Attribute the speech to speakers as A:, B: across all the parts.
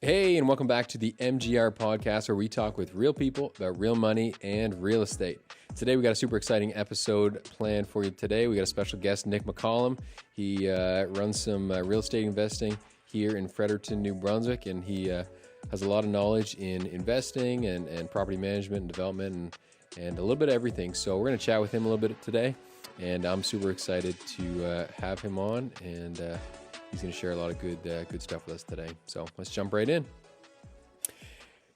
A: Hey, and welcome back to the MGR podcast, where we talk with real people about real money and real estate. Today, we got a super exciting episode planned for you today. We got a special guest, Nick McCollum. He runs some real estate investing here in Fredericton, New Brunswick, and he has a lot of knowledge in investing and property management and development and a little bit of everything. So we're going to chat with him a little bit today, and I'm super excited to have him on, and he's going to share a lot of good stuff with us today. So let's jump right in.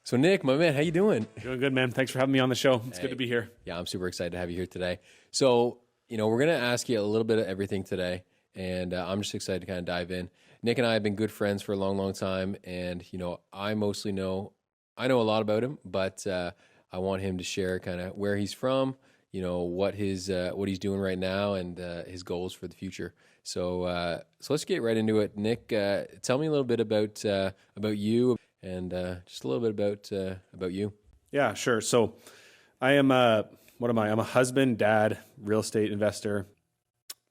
A: So Nick, my man, how you doing?
B: Doing good, man. Thanks for having me on the show. It's good to be here.
A: Yeah, I'm super excited to have you here today. So, we're going to ask you a little bit of everything today, and I'm just excited to kind of dive in. Nick and I have been good friends for a long, long time, and, I know a lot about him, but I want him to share kind of where he's from, what he's doing right now, and his goals for the future. So let's get right into it. Nick, tell me a little bit about you and just a little bit about you.
B: Yeah, sure. So I am I'm a husband, dad, real estate investor.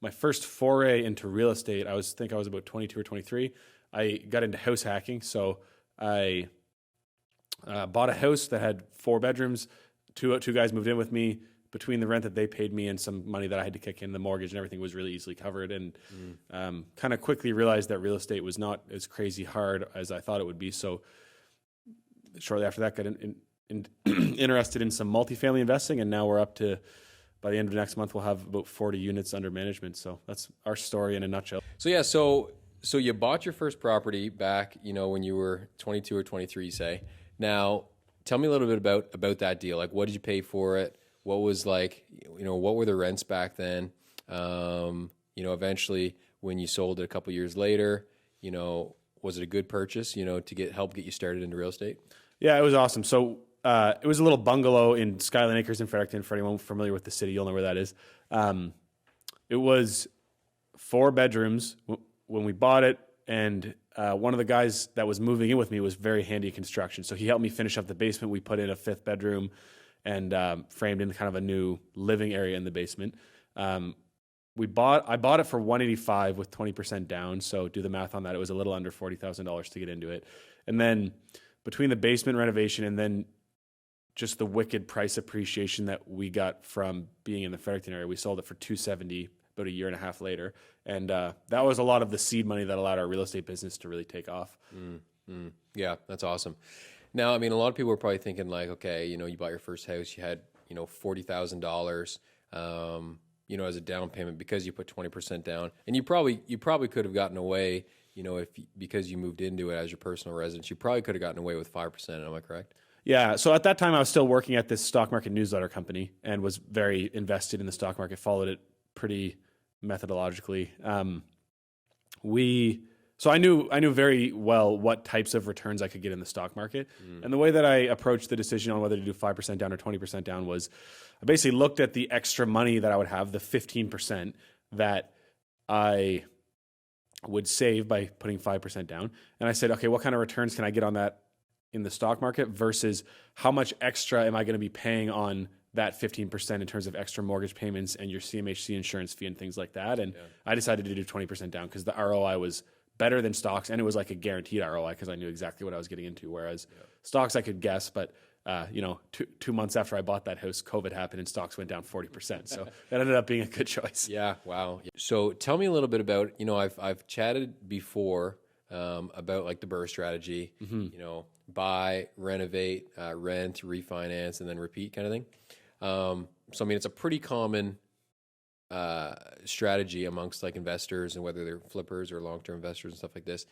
B: My first foray into real estate, I was about 22 or 23. I got into house hacking. So I bought a house that had 4 bedrooms. Two guys moved in with me. Between the rent that they paid me and some money that I had to kick in, the mortgage and everything was really easily covered. And kind of quickly realized that real estate was not as crazy hard as I thought it would be. So shortly after that, got interested in some multifamily investing. And now we're up to, by the end of next month, we'll have about 40 units under management. So that's our story in a nutshell.
A: So yeah, so you bought your first property back, when you were 22 or 23, you say. Now, tell me a little bit about that deal. Like, what did you pay for it? What was what were the rents back then? Eventually when you sold it a couple years later, was it a good purchase, to help get you started into real estate?
B: Yeah, it was awesome. So it was a little bungalow in Skyline Acres in Fredericton. For anyone familiar with the city, you'll know where that is. It was 4 bedrooms when we bought it, and one of the guys that was moving in with me was very handy at construction. So he helped me finish up the basement. We put in a 5th bedroom and framed in kind of a new living area in the basement. I bought it for $185 with 20% down. So do the math on that. It was a little under $40,000 to get into it. And then between the basement renovation and then just the wicked price appreciation that we got from being in the Fredericton area, we sold it for $270 about a year and a half later. And that was a lot of the seed money that allowed our real estate business to really take off.
A: Yeah, that's awesome. Now, a lot of people are probably thinking like, okay, you bought your first house, you had, $40,000, as a down payment because you put 20% down, and you probably could have gotten away, because you moved into it as your personal residence, you probably could have gotten away with 5%. Am I correct?
B: Yeah. So at that time, I was still working at this stock market newsletter company and was very invested in the stock market, followed it pretty methodologically. So I knew very well what types of returns I could get in the stock market. And the way that I approached the decision on whether to do 5% down or 20% down was I basically looked at the extra money that I would have, the 15% that I would save by putting 5% down. And I said, okay, what kind of returns can I get on that in the stock market versus how much extra am I going to be paying on that 15% in terms of extra mortgage payments and your CMHC insurance fee and things like that. And I decided to do 20% down because the ROI was better than stocks, and it was like a guaranteed ROI because I knew exactly what I was getting into. Whereas stocks I could guess, but 2 months after I bought that house, COVID happened and stocks went down 40%. So that ended up being a good choice.
A: Yeah, wow. So tell me a little bit about, I've chatted before about like the BRRRR strategy, buy, renovate, rent, refinance, and then repeat kind of thing. So it's a pretty common strategy amongst like investors, and whether they're flippers or long-term investors and stuff like this.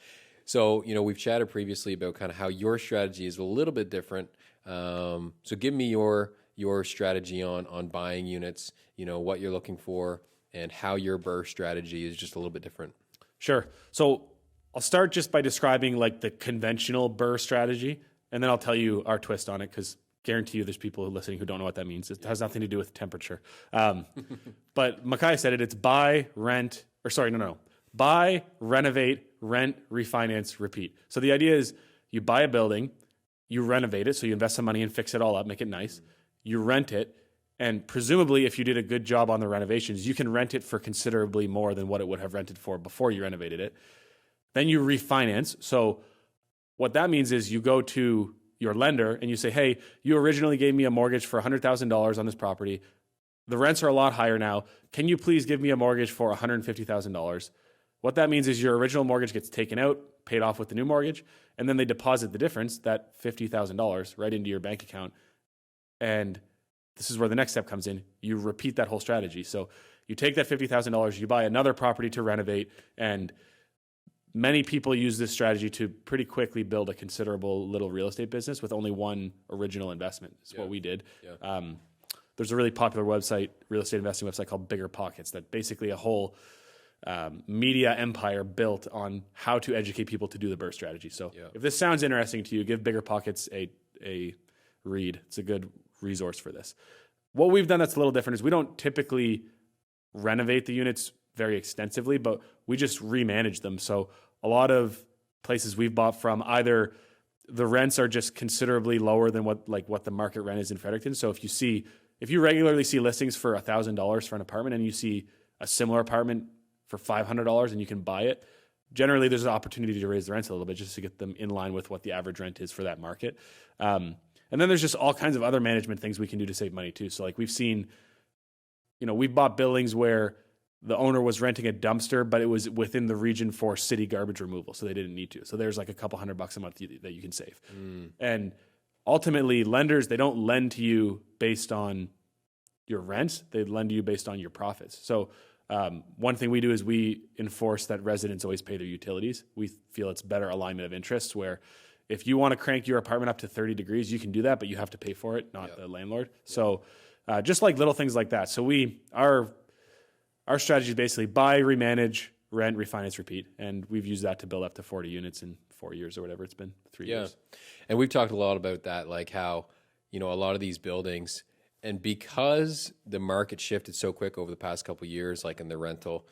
A: So, we've chatted previously about kind of how your strategy is a little bit different. So give me your strategy on buying units, what you're looking for, and how your BRRRR strategy is just a little bit different.
B: Sure. So I'll start just by describing like the conventional BRRRR strategy, and then I'll tell you our twist on it, because guarantee you there's people listening who don't know what that means. It has nothing to do with temperature. But Mackay said it, it's buy, renovate, rent, refinance, repeat. So the idea is you buy a building, you renovate it, so you invest some money and fix it all up, make it nice. You rent it, and presumably if you did a good job on the renovations, you can rent it for considerably more than what it would have rented for before you renovated it. Then you refinance. So what that means is you go to your lender and you say, hey, you originally gave me a mortgage for $100,000 on this property. The rents are a lot higher now. Can you please give me a mortgage for $150,000? What that means is your original mortgage gets taken out, paid off with the new mortgage, and then they deposit the difference, that $50,000, right into your bank account. And this is where the next step comes in. You repeat that whole strategy. So you take that $50,000, you buy another property to renovate, and many people use this strategy to pretty quickly build a considerable little real estate business with only one original investment. It's what we did. Yeah. There's a really popular website, real estate investing website called BRRRR that basically a whole media empire built on how to educate people to do the BRRRR strategy. So if this sounds interesting to you, give BRRRR a read. It's a good resource for this. What we've done that's a little different is we don't typically renovate the units very extensively, but we just remanage them. So a lot of places we've bought from, either the rents are just considerably lower than what the market rent is in Fredericton. So if you regularly see listings for $1,000 for an apartment and you see a similar apartment for $500 and you can buy it, generally there's an opportunity to raise the rents a little bit just to get them in line with what the average rent is for that market. And then there's just all kinds of other management things we can do to save money too. So like we've seen, we've bought buildings where the owner was renting a dumpster, but it was within the region for city garbage removal, so they didn't need to. So there's like a couple $100 a month that you can save. And ultimately, lenders, they don't lend to you based on your rents. They lend to you based on your profits. So one thing we do is we enforce that residents always pay their utilities. We feel it's better alignment of interests, where if you want to crank your apartment up to 30 degrees, you can do that, but you have to pay for it, not the landlord. So just like little things like that. So our strategy is basically buy, remanage, rent, refinance, repeat. And we've used that to build up to 40 units in 4 years or whatever it's been, 3 years.
A: And we've talked a lot about that, like how, a lot of these buildings, and because the market shifted so quick over the past couple of years, like in the rental,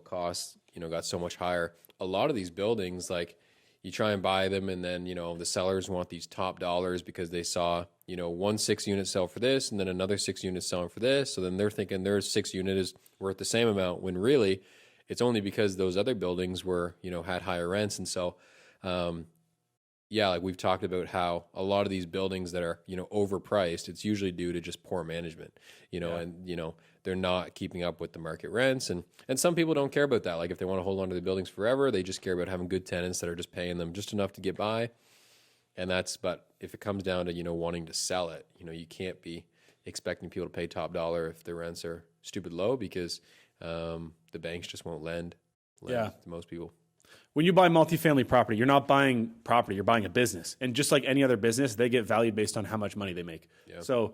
A: costs, got so much higher. A lot of these buildings, like you try and buy them, and then, the sellers want these top dollars because they saw, 1 6-unit sell for this, and then another 6 units selling for this. So then they're thinking their 6 unit is worth the same amount, when really it's only because those other buildings were, had higher rents. And so, like we've talked about how a lot of these buildings that are, overpriced, it's usually due to just poor management, and, they're not keeping up with the market rents. And some people don't care about that. Like if they want to hold on to the buildings forever, they just care about having good tenants that are just paying them just enough to get by. But if it comes down to, wanting to sell it, you can't be expecting people to pay top dollar if the rents are stupid low, because the banks just won't lend to most people.
B: When you buy multifamily property, you're not buying property, you're buying a business. And just like any other business, they get valued based on how much money they make. So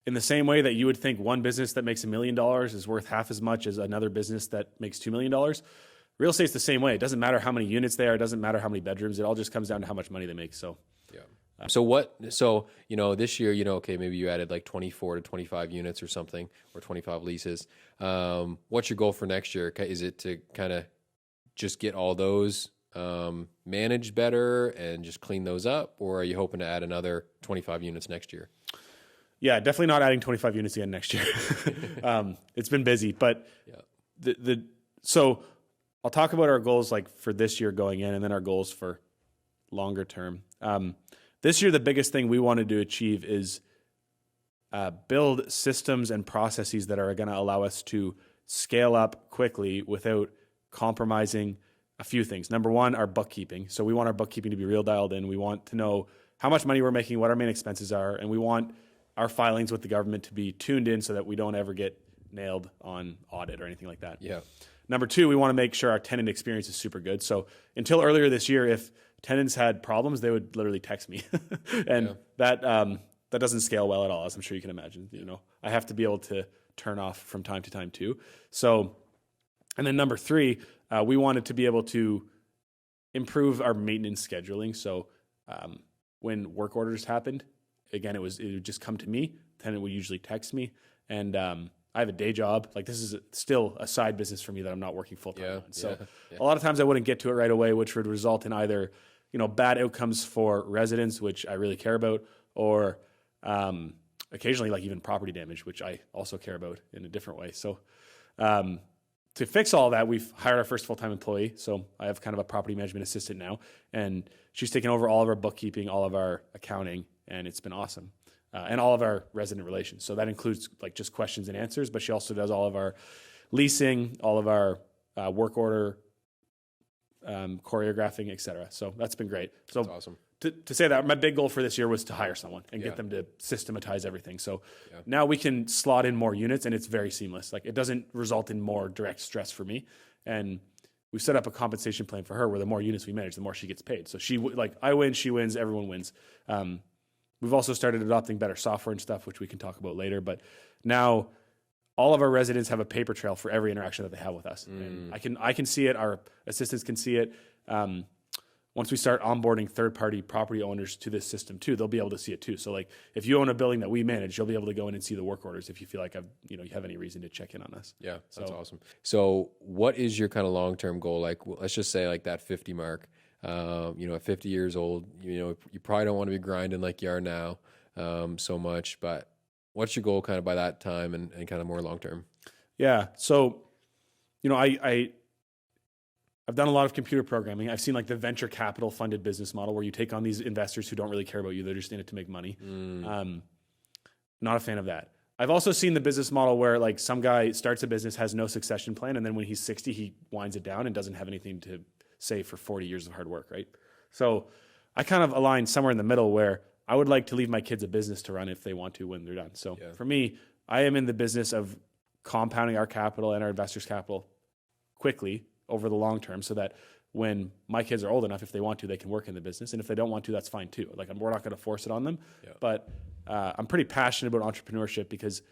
B: in the same way that you would think one business that makes $1 million is worth half as much as another business that makes $2 million, real estate's the same way. It doesn't matter how many units they are. It doesn't matter how many bedrooms. It all just comes down to how much money they make. So this year, okay, maybe you added like 24 to 25 units or something, or 25 leases. What's your goal for next year? Is it to kind of just get all those managed better and just clean those up, or are you hoping to add another 25 units next year? Yeah, definitely not adding 25 units again next year. It's been busy, but so I'll talk about our goals like for this year going in, and then our goals for longer term. This year, the biggest thing we wanted to achieve is build systems and processes that are going to allow us to scale up quickly without compromising a few things. Number one, our bookkeeping. So we want our bookkeeping to be real dialed in. We want to know how much money we're making, what our main expenses are, and we want our filings with the government to be tuned in so that we don't ever get nailed on audit or anything like that. Number two, we want to make sure our tenant experience is super good. So until earlier this year, if tenants had problems, they would literally text me. And that doesn't scale well at all, as I'm sure you can imagine. I have to be able to turn off from time to time too. So, and then number three, we wanted to be able to improve our maintenance scheduling. So when work orders happened, again, it would just come to me. Tenant would usually text me. And I have a day job. Like this is still a side business for me that I'm not working full time on. So a lot of times I wouldn't get to it right away, which would result in either, bad outcomes for residents, which I really care about, or occasionally like even property damage, which I also care about in a different way. So to fix all that, we've hired our first full-time employee. So I have kind of a property management assistant now, and she's taken over all of our bookkeeping, all of our accounting, and it's been awesome. And all of our resident relations. So that includes like just questions and answers, but she also does all of our leasing, all of our work order, choreographing, et cetera. So that's been great. So
A: That's awesome.
B: To say that, my big goal for this year was to hire someone and get them to systematize everything. So now we can slot in more units, and it's very seamless. Like, it doesn't result in more direct stress for me. And we've set up a compensation plan for her where the more units we manage, the more she gets paid. So I win, she wins, everyone wins. We've also started adopting better software and stuff, which we can talk about later. But now all of our residents have a paper trail for every interaction that they have with us. And I can see it. Our assistants can see it. Once we start onboarding third-party property owners to this system too, they'll be able to see it too. So like, if you own a building that we manage, you'll be able to go in and see the work orders if you feel like you have any reason to check in on us.
A: Yeah, that's awesome. So what is your kind of long-term goal? Like, let's just say like that 50 mark. At 50 years old, you probably don't want to be grinding like you are now so much. But what's your goal kind of by that time and kind of more long-term?
B: Yeah. So, I've done a lot of computer programming. I've seen like the venture capital funded business model where you take on these investors who don't really care about you. They're just in it to make money. Not a fan of that. I've also seen the business model where like some guy starts a business, has no succession plan, and then when he's 60, he winds it down and doesn't have anything to say for 40 years of hard work, right? So I kind of align somewhere in the middle where I would like to leave my kids a business to run if they want to when they're done. So for me, I am in the business of compounding our capital and our investors' capital quickly over the long term so that when my kids are old enough, if they want to, they can work in the business. And if they don't want to, that's fine too. Like, we're not going to force it on them. Yeah. But I'm pretty passionate about entrepreneurship because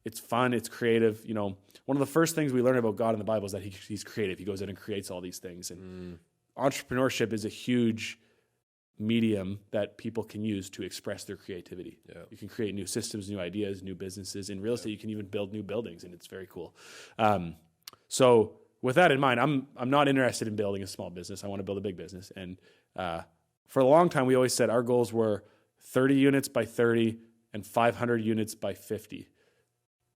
B: it's fun, it's creative. One of the first things we learn about God in the Bible is that he's creative. He goes in and creates all these things. And entrepreneurship is a huge medium that people can use to express their creativity. Yeah. You can create new systems, new ideas, new businesses. In real estate, you can even build new buildings, and it's very cool. So with that in mind, I'm not interested in building a small business. I want to build a big business. And for a long time, we always said our goals were 30 units by 30 and 500 units by 50.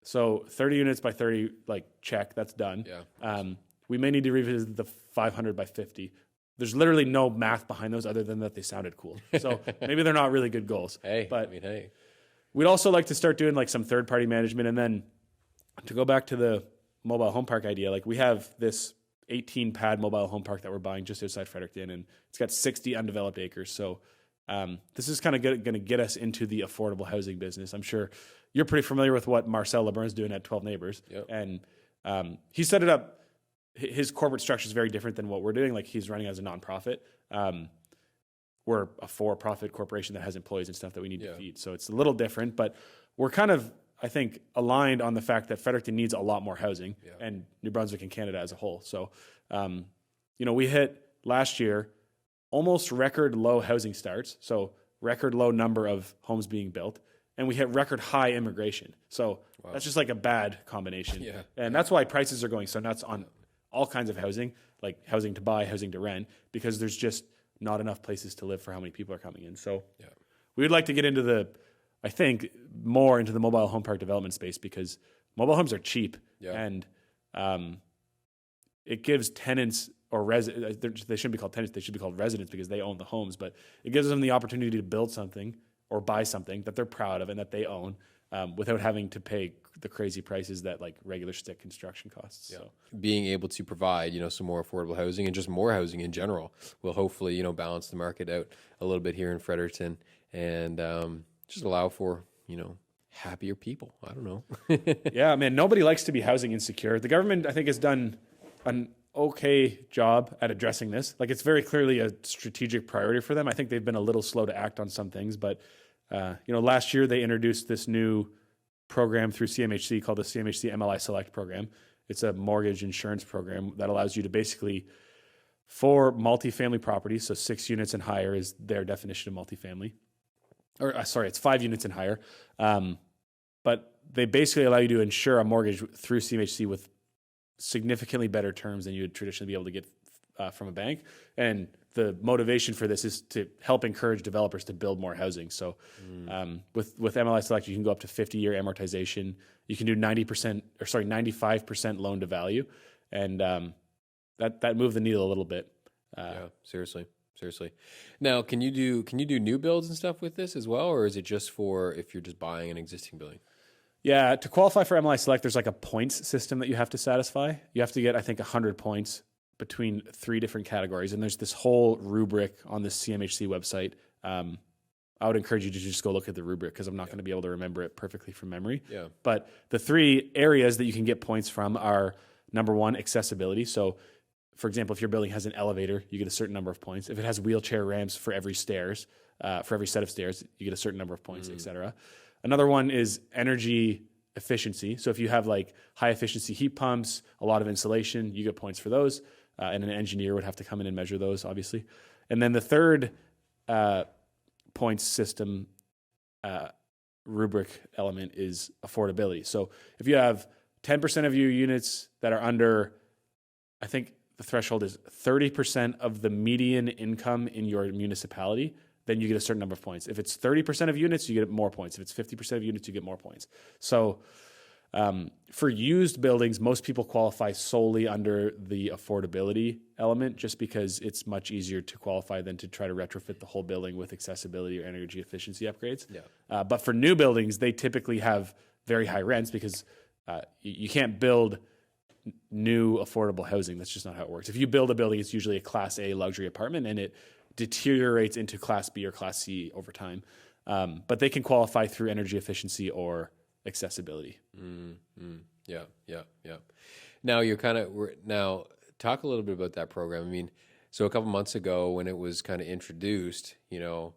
B: So 30 units by 30, like, check, that's done. Yeah. We may need to revisit the 500 by 50. There's literally no math behind those other than that they sounded cool. So maybe they're not really good goals. But we'd also like to start doing like some third-party management. And then to go back to the mobile home park idea, like, we have this 18 pad mobile home park that we're buying just outside Fredericton, and it's got 60 undeveloped acres. So this is kind of going to get us into the affordable housing business. I'm sure you're pretty familiar with what Marcel Lebrun's doing at 12 Neighbors. Yep. And he set it up. His corporate structure is very different than what we're doing. Like, he's running as a nonprofit. We're a for-profit corporation that has employees and stuff that we need to feed. So it's a little different, but we're kind of, I think, aligned on the fact that Fredericton needs a lot more housing, and New Brunswick and Canada as a whole. So, we hit last year almost record low housing starts. So record low number of homes being built, and we hit record high immigration. So that's just like a bad combination. And that's why prices are going so nuts on all kinds of housing, like housing to buy, housing to rent, because there's just not enough places to live for how many people are coming in. So we would like to get into more into the mobile home park development space, because mobile homes are cheap, and it gives tenants or they shouldn't be called tenants, they should be called residents, because they own the homes, but it gives them the opportunity to build something or buy something that they're proud of and that they own, without having to pay the crazy prices that like regular stick construction costs. So
A: being able to provide, some more affordable housing and just more housing in general will hopefully, balance the market out a little bit here in Fredericton, and just allow for, happier people. I don't know.
B: Yeah, man, nobody likes to be housing insecure. The government, I think, has done an okay job at addressing this. Like, it's very clearly a strategic priority for them. I think they've been a little slow to act on some things, but last year they introduced this new program through CMHC called the CMHC MLI Select program. It's a mortgage insurance program that allows you to basically, for multifamily properties, so 6 units and higher is their definition of multifamily. It's 5 units and higher. But they basically allow you to insure a mortgage through CMHC with significantly better terms than you would traditionally be able to get from a bank. And the motivation for this is to help encourage developers to build more housing. So with MLI Select, you can go up to 50-year amortization. You can do 95% loan to value. and that moved the needle a little bit.
A: Yeah, seriously. Now, can you do new builds and stuff with this as well, or is it just for if you're just buying an existing building?
B: Yeah, to qualify for MLI Select, there's like a points system that you have to satisfy. You have to get, I think, 100 points between 3 different categories, and there's this whole rubric on the CMHC website. I would encourage you to just go look at the rubric because I'm not going to be able to remember it perfectly from memory.
A: Yeah.
B: But the 3 areas that you can get points from are, number 1, accessibility. So, for example, if your building has an elevator, you get a certain number of points. If it has wheelchair ramps for every set of stairs, you get a certain number of points, etc. Another one is energy efficiency. So if you have like high efficiency heat pumps, a lot of insulation, you get points for those. And an engineer would have to come in and measure those, obviously. And then the third points system rubric element is affordability. So if you have 10% of your units that are under, I think the threshold is 30% of the median income in your municipality, then you get a certain number of points. If it's 30% of units, you get more points. If it's 50% of units, you get more points. So for used buildings, most people qualify solely under the affordability element just because it's much easier to qualify than to try to retrofit the whole building with accessibility or energy efficiency upgrades. Yeah. But for new buildings, they typically have very high rents because you can't build new affordable housing. That's just not how it works. If you build a building, it's usually a Class A luxury apartment and it deteriorates into Class B or Class C over time. But they can qualify through energy efficiency or accessibility.
A: Yeah. Now now talk a little bit about that program. I mean, so a couple months ago when it was kind of introduced, a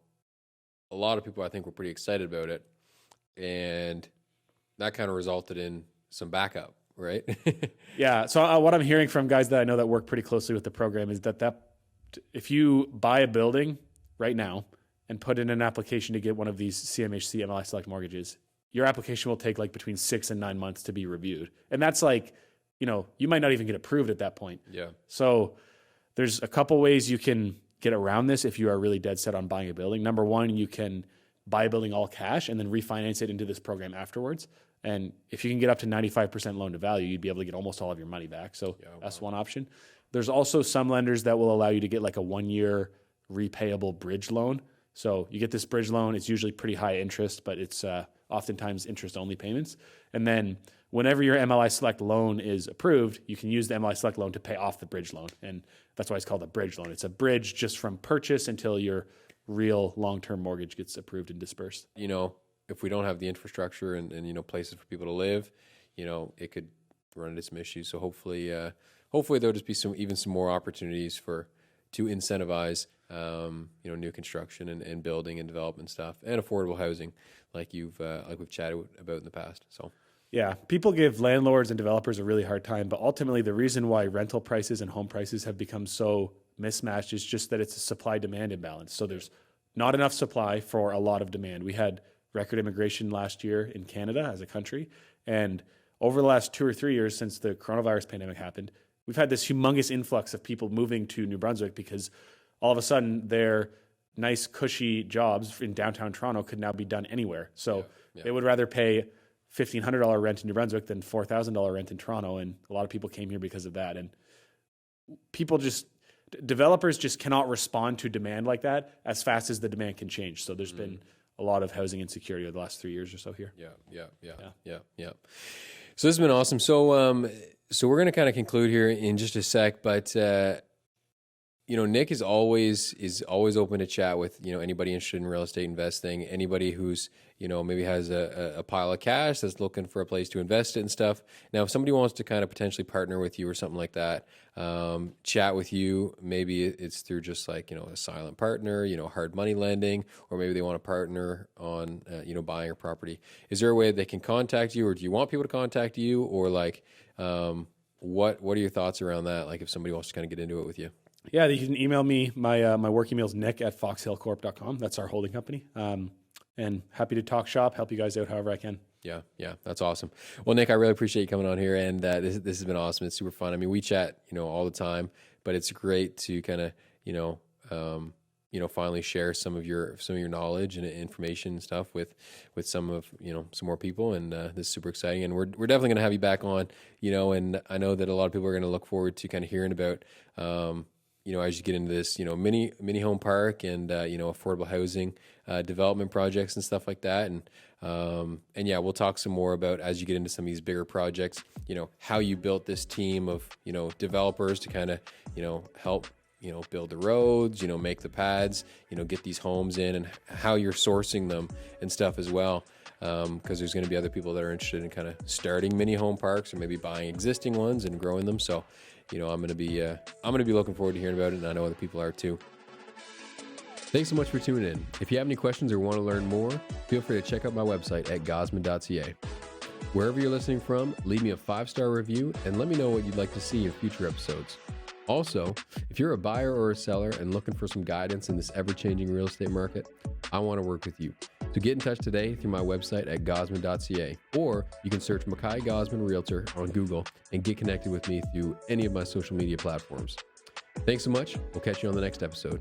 A: lot of people I think were pretty excited about it, and that kind of resulted in some backup, right?
B: Yeah. So what I'm hearing from guys that I know that work pretty closely with the program is that if you buy a building right now and put in an application to get one of these CMHC MLI Select mortgages, your application will take like between 6 and 9 months to be reviewed. And that's like, you might not even get approved at that point.
A: Yeah.
B: So there's a couple ways you can get around this if you are really dead set on buying a building. Number 1, you can buy a building all cash and then refinance it into this program afterwards. And if you can get up to 95% loan to value, you'd be able to get almost all of your money back. So that's one option. There's also some lenders that will allow you to get like a 1-year repayable bridge loan. So you get this bridge loan. It's usually pretty high interest, but it's oftentimes interest-only payments. And then whenever your MLI Select loan is approved, you can use the MLI Select loan to pay off the bridge loan. And that's why it's called a bridge loan. It's a bridge just from purchase until your real long-term mortgage gets approved and dispersed.
A: If we don't have the infrastructure and places for people to live, it could run into some issues. So hopefully there'll just be some more opportunities to incentivize new construction and building and development stuff and affordable housing like we've chatted about in the past. So
B: yeah, people give landlords and developers a really hard time, but ultimately the reason why rental prices and home prices have become so mismatched is just that it's a supply-demand imbalance. So there's not enough supply for a lot of demand. We had record immigration last year in Canada as a country, and over the last 2 or 3 years since the coronavirus pandemic happened, we've had this humongous influx of people moving to New Brunswick because all of a sudden their nice, cushy jobs in downtown Toronto could now be done anywhere. So they would rather pay $1,500 rent in New Brunswick than $4,000 rent in Toronto, and a lot of people came here because of that. And developers just cannot respond to demand like that as fast as the demand can change. So there's been a lot of housing insecurity over the last 3 years or so here.
A: Yeah. So this has been awesome. So we're going to kind of conclude here in just a sec, but Nick is always open to chat with anybody interested in real estate investing, anybody who's maybe has a pile of cash that's looking for a place to invest it and stuff. Now, if somebody wants to kind of potentially partner with you or something like that, chat with you, maybe it's through just like a silent partner, hard money lending, or maybe they want to partner on buying a property. Is there a way that they can contact you, or do you want people to contact you, or like what are your thoughts around that? Like if somebody wants to kind of get into it with you.
B: Yeah, you can email me. My work email is nick@foxhillcorp.com. That's our holding company. And happy to talk shop, help you guys out however I can.
A: Yeah, that's awesome. Well, Nick, I really appreciate you coming on here, and this has been awesome. It's super fun. I mean, we chat, all the time, but it's great to kind of, finally share some of your knowledge and information and stuff with some more people. And this is super exciting. And we're definitely going to have you back on, and I know that a lot of people are going to look forward to kind of hearing about, as you get into this, mini home park and, affordable housing development projects and stuff like that. And yeah, we'll talk some more about, as you get into some of these bigger projects, how you built this team of, developers to kind of, help, build the roads, make the pads, get these homes in, and how you're sourcing them and stuff as well. Because there's going to be other people that are interested in kind of starting mini home parks or maybe buying existing ones and growing them. So, I'm going to be looking forward to hearing about it, and I know other people are too. Thanks so much for tuning in. If you have any questions or want to learn more, feel free to check out my website at gosman.ca. Wherever you're listening from, leave me a 5-star review and let me know what you'd like to see in future episodes. Also, if you're a buyer or a seller and looking for some guidance in this ever-changing real estate market, I want to work with you. So get in touch today through my website at gosman.ca, or you can search Mackay Gosman Realtor on Google and get connected with me through any of my social media platforms. Thanks so much. We'll catch you on the next episode.